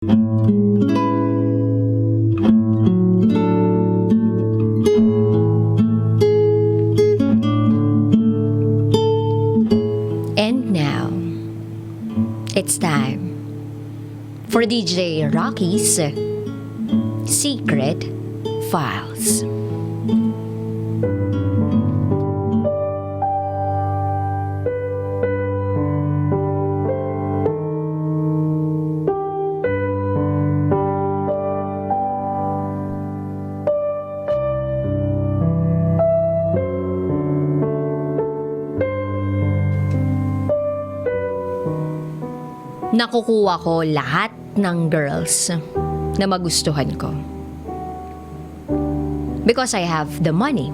And now, it's time for DJ Rocky's Secret Files. Nakukuha ko lahat ng girls na magustuhan ko. Because I have the money.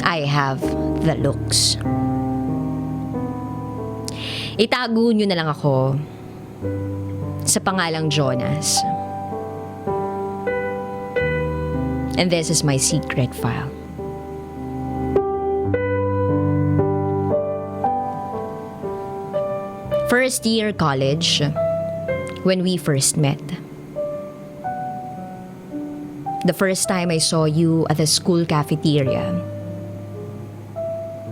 I have the looks. Itago nyo na lang ako sa pangalang Jonas. And this is my secret file. First year college, when we first met. The first time I saw you at the school cafeteria.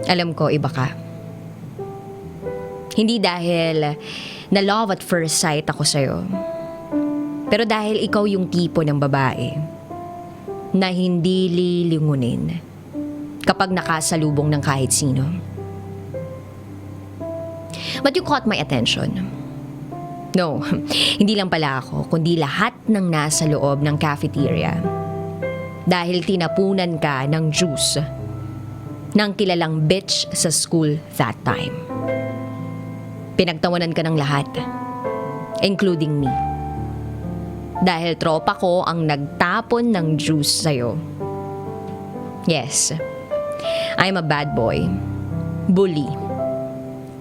Alam ko, iba ka. Hindi dahil na love at first sight ako sa'yo. Pero dahil ikaw yung tipo ng babae na hindi lilingunin kapag nakasalubong ng kahit sino. But you caught my attention. No, hindi lang pala ako, kundi lahat ng nasa loob ng cafeteria. Dahil tinapunan ka ng juice ng kilalang bitch sa school that time. Pinagtawanan ka ng lahat, including me. Dahil tropa ko ang nagtapon ng juice sa'yo. Yes, I'm a bad boy, bully,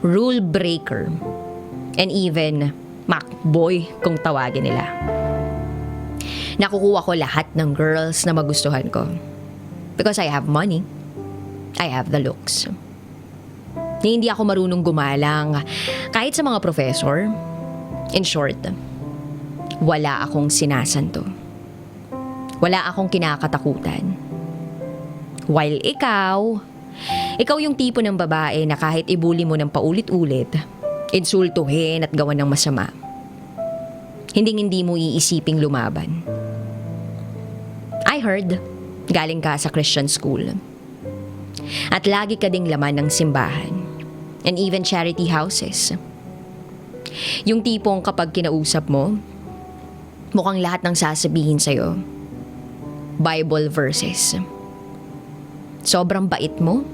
rule breaker, and even Macboy kung tawagin nila. Nakukuha ko lahat ng girls na magustuhan ko. Because I have money. I have the looks. Hindi ako marunong gumalang kahit sa mga professor. In short, wala akong sinasanto. Wala akong kinakatakutan. While ikaw yung tipo ng babae na kahit ibuli mo ng paulit-ulit, insultuhin at gawan ng masama, hindi mo iisiping lumaban. I heard, galing ka sa Christian school. At lagi ka ding laman ng simbahan and even charity houses. Yung tipong kapag kinausap mo, mukhang lahat ng sasabihin sa'yo, Bible verses. Sobrang bait mo.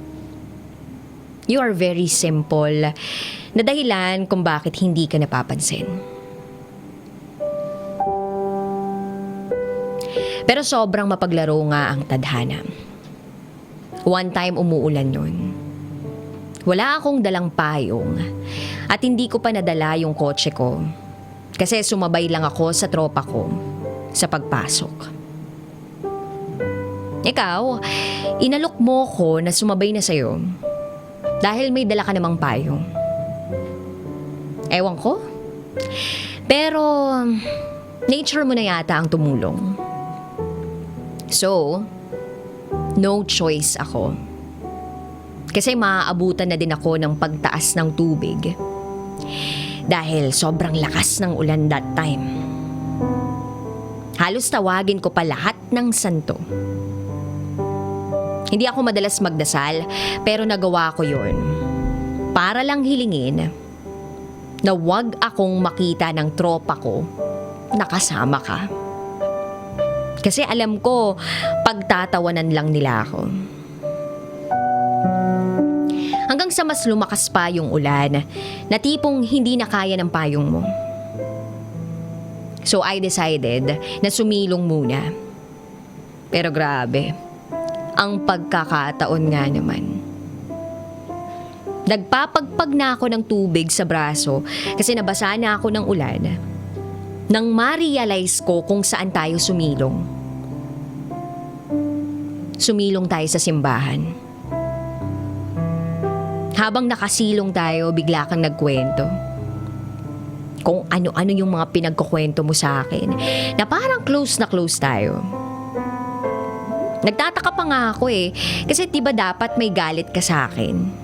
You are very simple na dahilan kung bakit hindi ka napapansin. Pero sobrang mapaglaro nga ang tadhana. One time umuulan nun. Wala akong dalang payong at hindi ko pa nadala yung kotse ko kasi sumabay lang ako sa tropa ko sa pagpasok. Ikaw, inalok mo ko na sumabay na sa'yo dahil may dala ka namang payong. Ewan ko. Pero, nature mo na yata ang tumulong. So, no choice ako. Kasi maaabutan na din ako ng pagtaas ng tubig. Dahil sobrang lakas ng ulan that time. Halos tawagin ko pa lahat ng santo. Hindi ako madalas magdasal, pero nagawa ko yun. Para lang hilingin na wag akong makita ng tropa ko na kasama ka. Kasi alam ko, pagtatawanan lang nila ako. Hanggang sa mas lumakas pa yung ulan, na tipong hindi na kaya ng payong mo. So I decided na sumilong muna. Pero grabe, ang pagkakataon nga naman. Nagpapagpag na ako ng tubig sa braso kasi nabasa na ako ng ulan. Nang ma-realize ko kung saan tayo sumilong. Sumilong tayo sa simbahan. Habang nakasilong tayo, bigla kang nagkwento. kung ano-ano yung mga pinagkukwento mo sa akin na parang close na close tayo. Nagtataka pa nga ako kasi diba dapat may galit ka sa akin?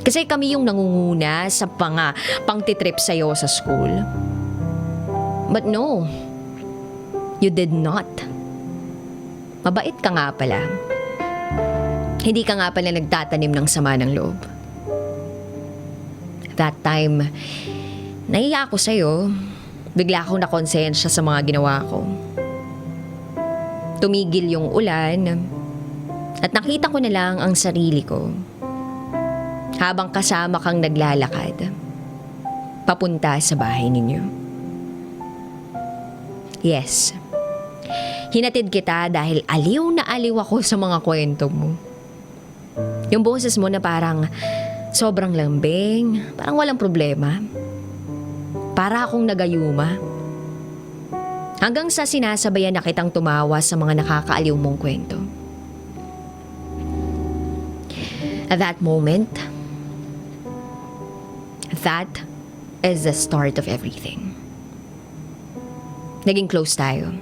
Kasi kami yung nangunguna sa pangtitrip sa'yo sa school. But no, you did not. Mabait ka nga pala. Hindi ka nga pala nagtatanim ng sama ng loob. That time, nahiya ako sa'yo. Bigla akong nakonsensya sa mga ginawa ko. Tumigil yung ulan at nakita ko na lang ang sarili ko habang kasama kang naglalakad papunta sa bahay ninyo. Yes, hinatid kita dahil aliw na aliw ako sa mga kwento mo. Yung boses mo na parang sobrang lambing, parang walang problema. Para akong nagayuma. Hanggang sa sinasabayan na kitang tumawa sa mga nakakaaliw mong kwento. At that moment, that is the start of everything. Naging close tayo.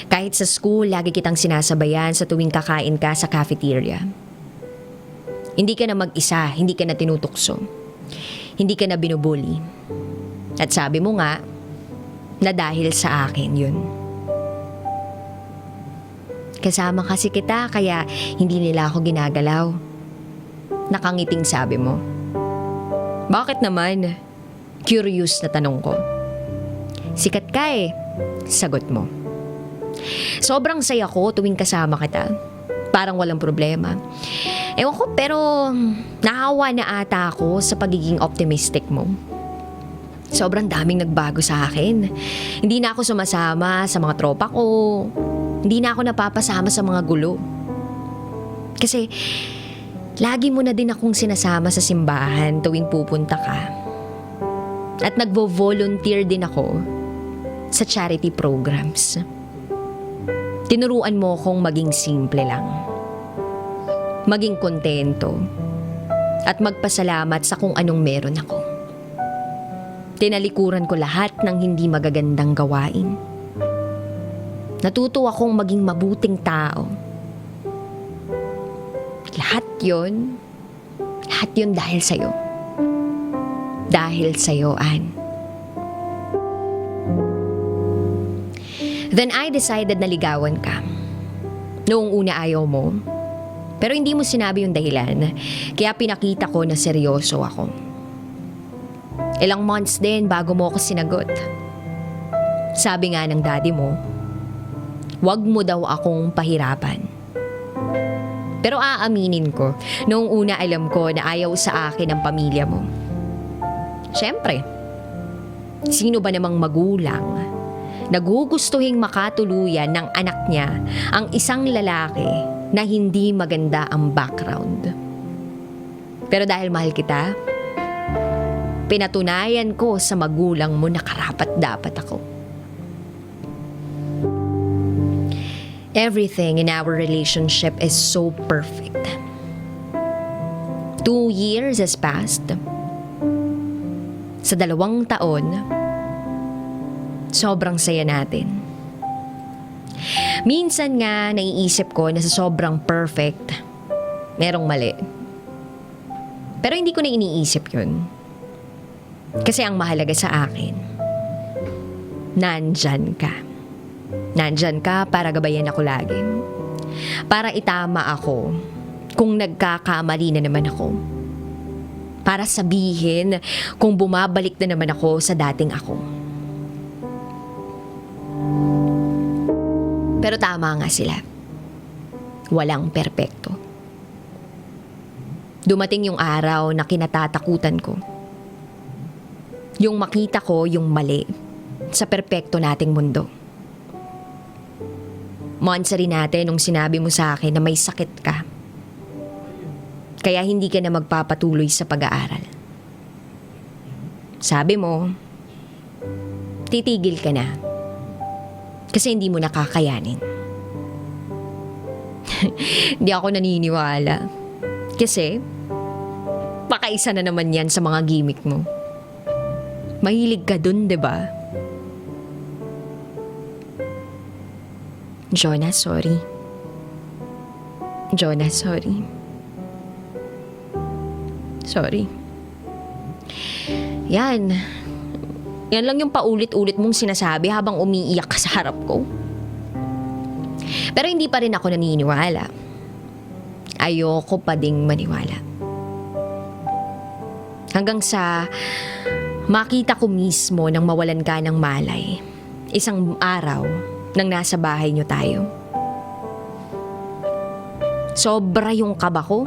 Kahit sa school, lagi kitang sinasabayan sa tuwing kakain ka sa cafeteria. Hindi ka na mag-isa, hindi ka na tinutukso. Hindi ka na binubuli. At sabi mo nga, na dahil sa akin yun. Kasama kasi kita kaya hindi nila ako ginagalaw. Nakangiting sabi mo. Bakit naman? Curious na tanong ko. Sikat ka sagot mo. Sobrang saya ko tuwing kasama kita. Parang walang problema. Ewan ko pero nahawa na ata ako sa pagiging optimistic mo. Sobrang daming nagbago sa akin. Hindi na ako sumasama sa mga tropa ko. Hindi na ako napapasama sa mga gulo. Kasi lagi mo na din akong sinasama sa simbahan tuwing pupunta ka. At nagvo-volunteer din ako sa charity programs. Tinuruan mo akong maging simple lang. Maging kontento. At magpasalamat sa kung anong meron ako. Tinalikuran ko lahat ng hindi magagandang gawain. Natuto akong maging mabuting tao. Lahat yun dahil sa'yo. Dahil sa'yo, Ann. Then I decided na ligawan ka. Noong una ayaw mo. Pero hindi mo sinabi yung dahilan. Kaya pinakita ko na seryoso ako. Ilang months din bago mo ako sinagot. Sabi nga ng daddy mo, wag mo daw akong pahirapan. Pero aaminin ko, noong una alam ko na ayaw sa akin ang pamilya mo. Siyempre, sino ba namang magulang nagugustuhing makatuluyan ng anak niya ang isang lalaki na hindi maganda ang background? Pero dahil mahal kita, pinatunayan ko sa magulang mo na karapat-dapat ako. Everything in our relationship is so perfect. 2 years has passed. Sa 2 taon, sobrang saya natin. Minsan nga naiisip ko na sa sobrang perfect, merong mali. Pero hindi ko na iniisip yun. Kasi ang mahalaga sa akin, nandyan ka. Nandyan ka para gabayan ako lagi. Para itama ako kung nagkakamali na naman ako. Para sabihin kung bumabalik na naman ako sa dating ako. Pero tama nga sila. Walang perpekto. Dumating yung araw na kinatatakutan ko. Yung makita ko yung mali sa perpekto nating mundo. Months rin natin nung sinabi mo sa akin na may sakit ka. Kaya hindi ka na magpapatuloy sa pag-aaral. Sabi mo, titigil ka na. Kasi hindi mo nakakayanin. Hindi ako naniniwala. Kasi, pakaisa na naman yan sa mga gimmick mo. Mahilig ka dun, 'di ba? Jonah, sorry. Jonah, sorry. Sorry. Yan. Yan lang yung paulit-ulit mong sinasabi habang umiiyak ka sa harap ko. Pero hindi pa rin ako naniniwala. Ayoko pa ding maniwala. Hanggang sa makita ko mismo nang mawalan ka ng malay. Isang araw nang nasa bahay niyo tayo. Sobra yung kaba ko.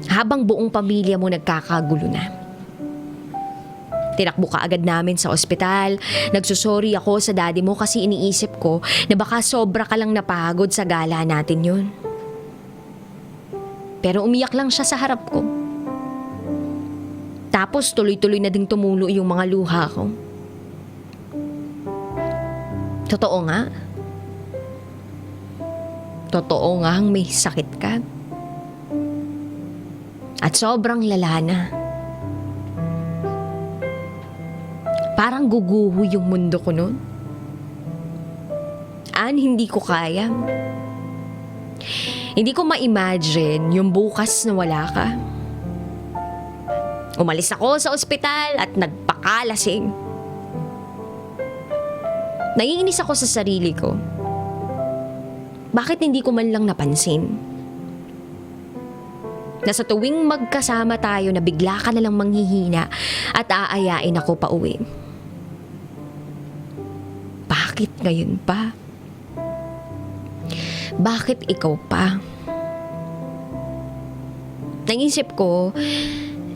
Habang buong pamilya mo nagkakagulo na. Tinakbo ka agad namin sa ospital. Nagsusorry ako sa daddy mo kasi iniisip ko na baka sobra ka lang napagod sa gala natin yun. Pero umiyak lang siya sa harap ko. Tapos tuloy-tuloy na ding tumulo yung mga luha ko. Totoo nga. Totoo nga ang may sakit ka. At sobrang lala na. Parang guguho yung mundo ko nun. Hindi ko kaya. Hindi ko ma-imagine yung bukas na wala ka. Umalis ako sa ospital at nagpakalasing. Naiinis ako sa sarili ko. Bakit hindi ko man lang napansin? Na sa tuwing magkasama tayo na bigla ka nalang manghihina at aayain ako pa uwi. Bakit ngayon pa? Bakit ikaw pa? Naisip ko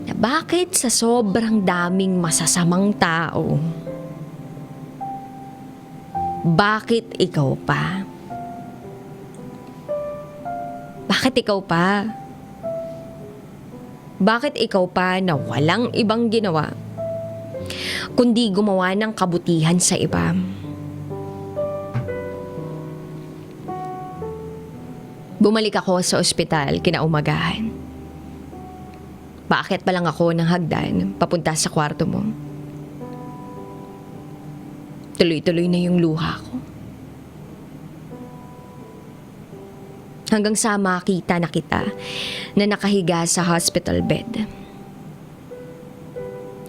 na bakit sa sobrang daming masasamang tao, bakit ikaw pa? Bakit ikaw pa? Bakit ikaw pa na walang ibang ginawa kundi gumawa ng kabutihan sa iba? Bumalik ako sa ospital kinaumagahan. Paakyat pa lang ako ng hagdan papunta sa kwarto mo. Tuloy-tuloy na yung luha ko. Hanggang sa makita na kita na nakahiga sa hospital bed.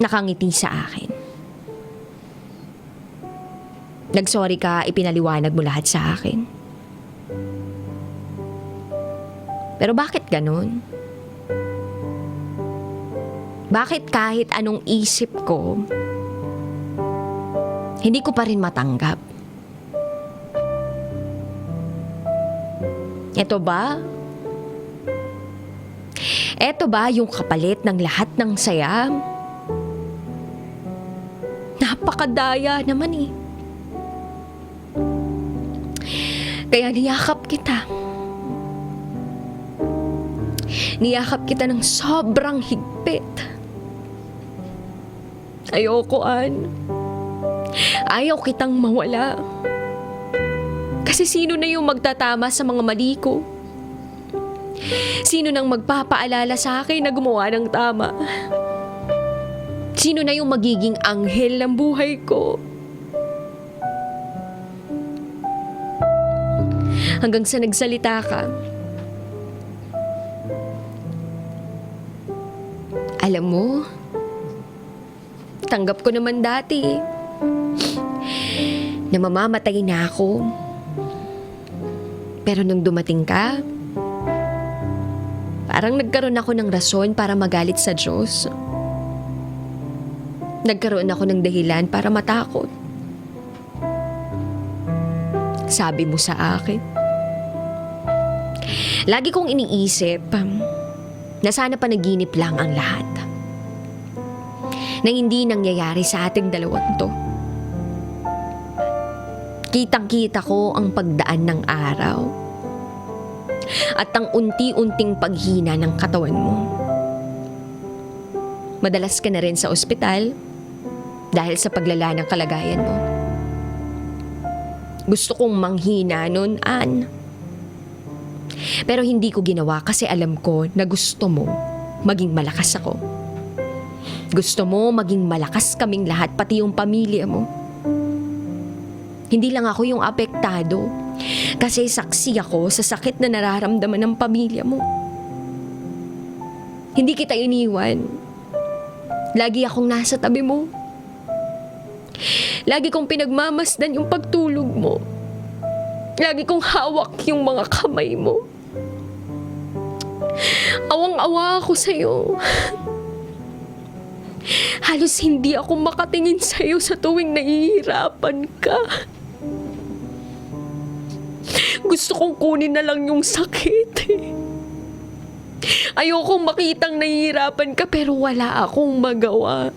Nakangiti sa akin. Nagsorry ka, ipinaliwanag mo lahat sa akin. Pero bakit ganun? Bakit kahit anong isip ko, hindi ko pa rin matanggap? Ito ba? Ito ba yung kapalit ng lahat ng saya? Napakadaya naman eh. Kaya niyakap kita. Niyakap kita ng sobrang higpit. Ayoko, Ann. Ayaw kitang mawala. Kasi sino na yung magtatama sa mga mali ko? Sino nang magpapaalala sa akin na gumawa ng tama? Sino na yung magiging anghel ng buhay ko? Hanggang sa nagsalita ka, alam mo, tanggap ko naman dati na mamamatay na ako. Pero nung dumating ka, parang nagkaroon ako ng rason para magalit sa Diyos. Nagkaroon ako ng dahilan para matakot. Sabi mo sa akin, lagi kong iniisip na sana panaginip lang ang lahat. Na hindi nangyayari sa ating dalawang to. Kitang-kita ko ang pagdaan ng araw at ang unti-unting paghina ng katawan mo. Madalas ka na rin sa ospital dahil sa paglala ng kalagayan mo. Gusto kong manghina nun, Ann. Pero hindi ko ginawa kasi alam ko na gusto mo maging malakas ako. Gusto mo maging malakas kaming lahat, pati yung pamilya mo. Hindi lang ako yung apektado. Kasi saksi ako sa sakit na nararamdaman ng pamilya mo. Hindi kita iniwan. Lagi akong nasa tabi mo. Lagi kong pinagmamasdan yung pagtulog mo. Lagi kong hawak yung mga kamay mo. Awang-awa ako sa'yo. Halos hindi ako makatingin sa'yo sa tuwing nahihirapan ka. Gusto kong kunin na lang yung sakit. Ayokong makitang nahihirapan ka pero wala akong magawa.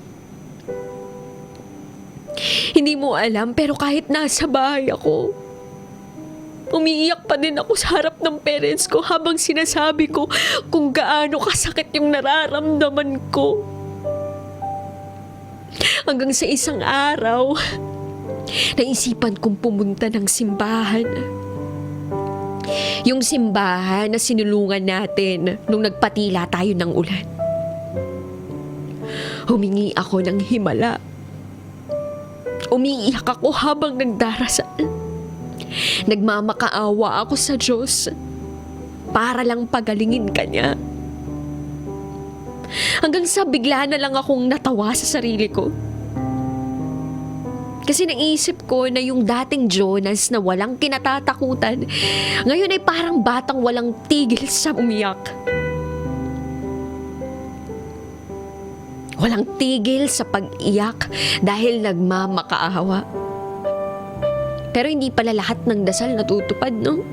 Hindi mo alam pero kahit nasa bahay ako, umiiyak pa din ako sa harap ng parents ko habang sinasabi ko kung gaano kasakit yung nararamdaman ko. Hanggang sa isang araw, naisipan kong pumunta ng simbahan. Yung simbahan na sinulungan natin nung nagpatila tayo ng ulan. Humingi ako ng himala. Umiiyak ako habang nagdarasal. Nagmamakaawa ako sa Diyos para lang pagalingin ka niya. Hanggang sa bigla na lang akong natawa sa sarili ko. Kasi naisip ko na yung dating Jonas na walang kinatatakutan, ngayon ay parang batang walang tigil sa umiyak. Walang tigil sa pag-iyak dahil nagmamakaawa. Pero hindi pala lahat ng dasal natutupad, no?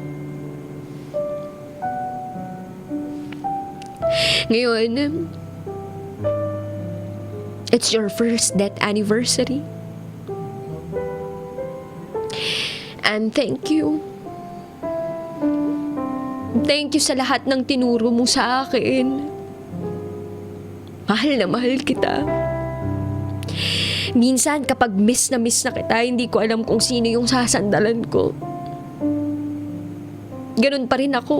Ngayon, it's your first death anniversary. And thank you. Thank you sa lahat ng tinuro mo sa akin. Mahal na mahal kita. Minsan kapag miss na kita, hindi ko alam kung sino yung sasandalan ko. Ganun pa rin ako.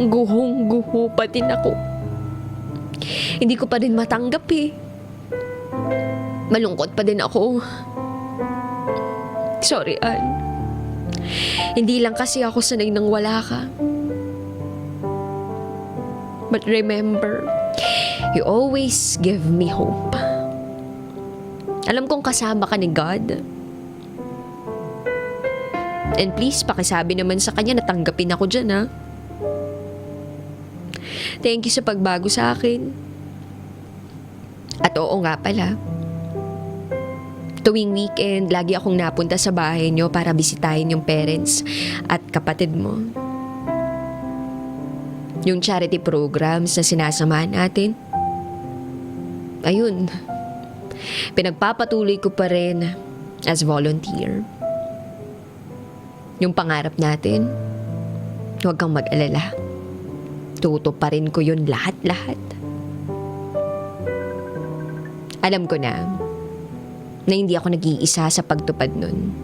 Guhong-guho pa din ako. Hindi ko pa rin matanggap eh. Malungkot pa din ako. Sorry, Ann. Hindi lang kasi ako sanay nang wala ka. But remember, you always give me hope. Alam kong kasama ka ni God. And please, pakisabi naman sa kanya na tanggapin ako dyan, ha? Thank you sa pagbago sa akin. At oo nga pala, tuwing weekend, lagi akong napunta sa bahay niyo para bisitahin yung parents at kapatid mo. Yung charity programs na sinasamahan natin, ayun, pinagpapatuloy ko pa rin as volunteer. Yung pangarap natin, huwag kang mag-alala. Tutuparin ko yun lahat-lahat. Alam ko na hindi ako nag-iisa sa pagtupad nun.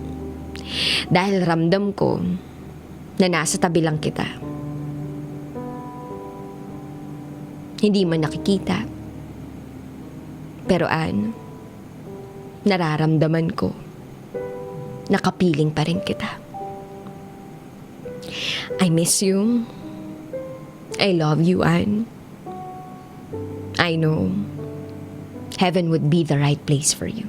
Dahil ramdam ko na nasa tabi lang kita. Hindi man nakikita. Pero Ann, nararamdaman ko, nakapiling pa rin kita. I miss you. I love you, Ann. I know heaven would be the right place for you.